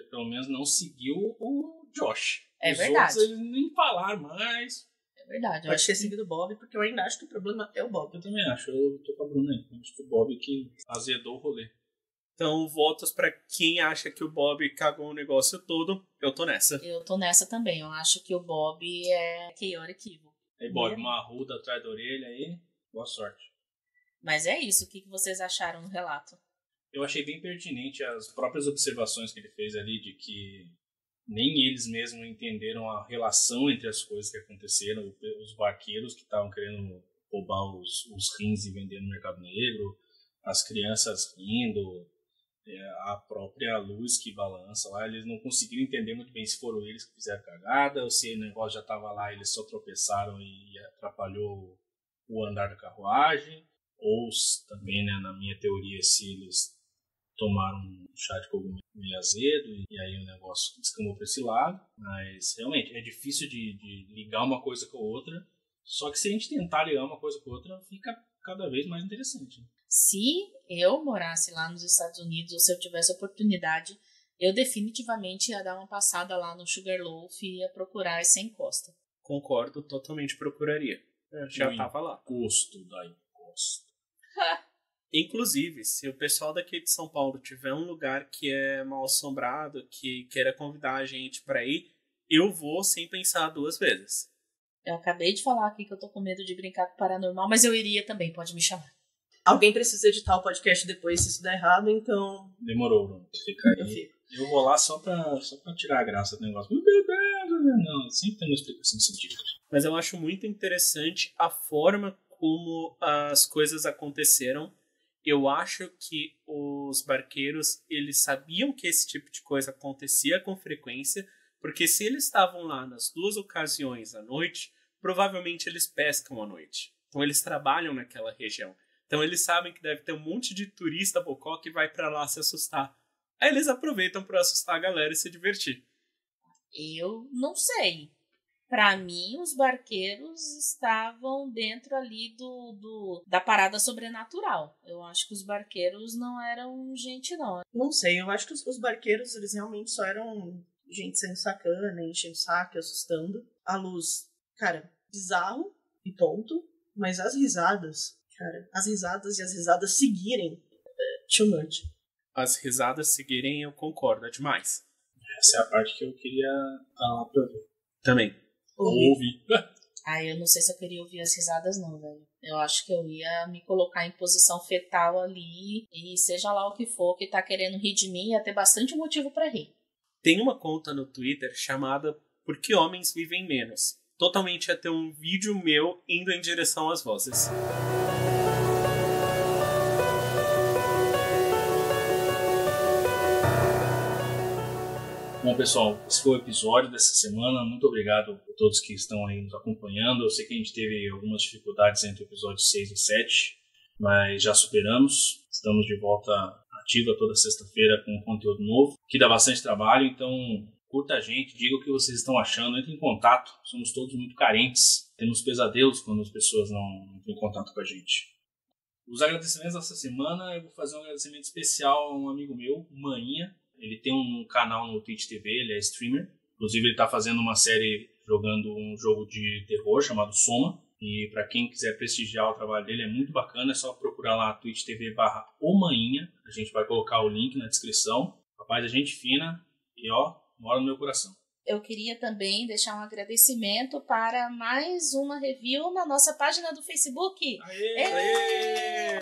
Pelo menos não seguiu o Josh. Os verdade. Outros, eles nem falaram mais. É verdade. Pode ter seguido o Bob, porque eu ainda acho que o problema é o Bob. Eu também acho. Eu tô com a Bruna aí. Acho que o Bob que azedou o rolê. Então, votos pra quem acha que o Bob cagou o negócio todo. Eu tô nessa. Eu tô nessa também. Eu acho que o Bob é chaotic evil. Aí, Bob, uma arruda atrás da orelha aí. Boa sorte. Mas é isso. O que vocês acharam no relato? Eu achei bem pertinente as próprias observações que ele fez ali de que nem eles mesmos entenderam a relação entre as coisas que aconteceram. Os barqueiros que estavam querendo roubar os rins e vender no mercado negro. As crianças rindo. A própria luz que balança lá, eles não conseguiram entender muito bem se foram eles que fizeram cagada ou se o negócio já estava lá e eles só tropeçaram e atrapalhou o andar da carruagem, ou também, né, na minha teoria, se eles tomaram um chá de cogumelo meio azedo e aí o negócio descambou para esse lado. Mas realmente é difícil de ligar uma coisa com a outra, só que se a gente tentar ligar uma coisa com a outra fica cada vez mais interessante. Se eu morasse lá nos Estados Unidos, ou se eu tivesse oportunidade, eu definitivamente ia dar uma passada lá no Sugarloaf e ia procurar essa encosta. Concordo, totalmente procuraria. Já tava lá. Gosto da encosta. Inclusive, se o pessoal daqui de São Paulo tiver um lugar que é mal assombrado, que queira convidar a gente pra ir, eu vou sem pensar 2 vezes. Eu acabei de falar aqui que eu tô com medo de brincar com o paranormal, mas eu iria também, pode me chamar. Alguém precisa editar o podcast depois se isso der errado, então... Demorou, Bruno. Fica aí. Eu fico. Eu vou lá só pra tirar a graça do negócio. Não, sempre tem uma explicação científica. Mas eu acho muito interessante a forma como as coisas aconteceram. Eu acho que os barqueiros, eles sabiam que esse tipo de coisa acontecia com frequência, porque se eles estavam lá nas 2 ocasiões à noite, provavelmente eles pescam à noite. Então eles trabalham naquela região. Então eles sabem que deve ter um monte de turista bocó que vai pra lá se assustar. Aí eles aproveitam pra assustar a galera e se divertir. Eu não sei. Pra mim, os barqueiros estavam dentro ali da parada sobrenatural. Eu acho que os barqueiros não eram gente, não. Não sei, eu acho que os barqueiros, eles realmente só eram gente sendo sacana, enchendo o saco, assustando. A luz, cara, bizarro e tonto, mas as risadas... Cara, as risadas seguirem too much. As risadas seguirem, eu concordo, é demais. Essa é a parte que eu queria falar pra ver. Também. Ouvi. Eu não sei se eu queria ouvir as risadas não, velho. Eu acho que eu ia me colocar em posição fetal ali e seja lá o que for que tá querendo rir de mim, ia ter bastante motivo pra rir. Tem uma conta no Twitter chamada Por que Homens Vivem Menos? Totalmente ia ter um vídeo meu indo em direção às vozes. Bom, pessoal, esse foi o episódio dessa semana. Muito obrigado a todos que estão aí nos acompanhando. Eu sei que a gente teve algumas dificuldades entre o episódio 6 e 7, mas já superamos. Estamos de volta ativa toda sexta-feira com conteúdo novo, que dá bastante trabalho, então curta a gente, diga o que vocês estão achando, entre em contato. Somos todos muito carentes, temos pesadelos quando as pessoas não entram em contato com a gente. Os agradecimentos dessa semana, eu vou fazer um agradecimento especial a um amigo meu, Maninha. Ele tem um canal no Twitch TV, ele é streamer. Inclusive ele está fazendo uma série jogando um jogo de terror chamado Soma. E para quem quiser prestigiar o trabalho dele, é muito bacana, é só procurar lá Twitch TV/Omaninha. A gente vai colocar o link na descrição. Rapaz, é gente fina e mora no meu coração. Eu queria também deixar um agradecimento para mais uma review na nossa página do Facebook. Aê!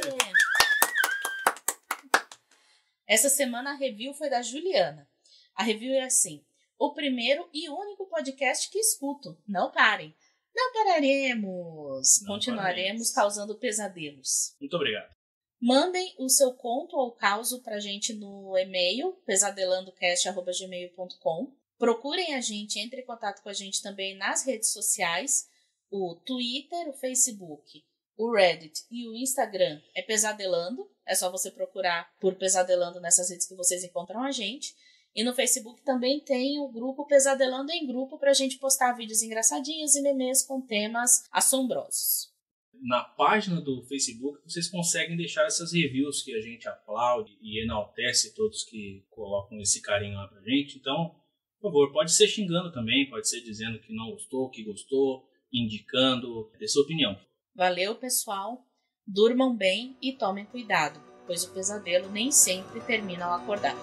Essa semana a review foi da Juliana. A review é assim: o primeiro e único podcast que escuto. Não parem. Não pararemos. Continuaremos causando pesadelos. Muito obrigado. Mandem o seu conto ou causo pra gente no e-mail pesadelandocast@gmail.com. Procurem a gente, entre em contato com a gente também nas redes sociais. O Twitter, o Facebook, o Reddit e o Instagram é Pesadelando. É só você procurar por Pesadelando nessas redes que vocês encontram a gente. E no Facebook também tem o grupo Pesadelando em Grupo pra gente postar vídeos engraçadinhos e memes com temas assombrosos. Na página do Facebook vocês conseguem deixar essas reviews que a gente aplaude e enaltece todos que colocam esse carinho lá pra gente. Então, por favor, pode ser xingando também, pode ser dizendo que não gostou, que gostou, indicando, dê sua opinião. Valeu, pessoal. Durmam bem e tomem cuidado, pois o pesadelo nem sempre termina ao acordar.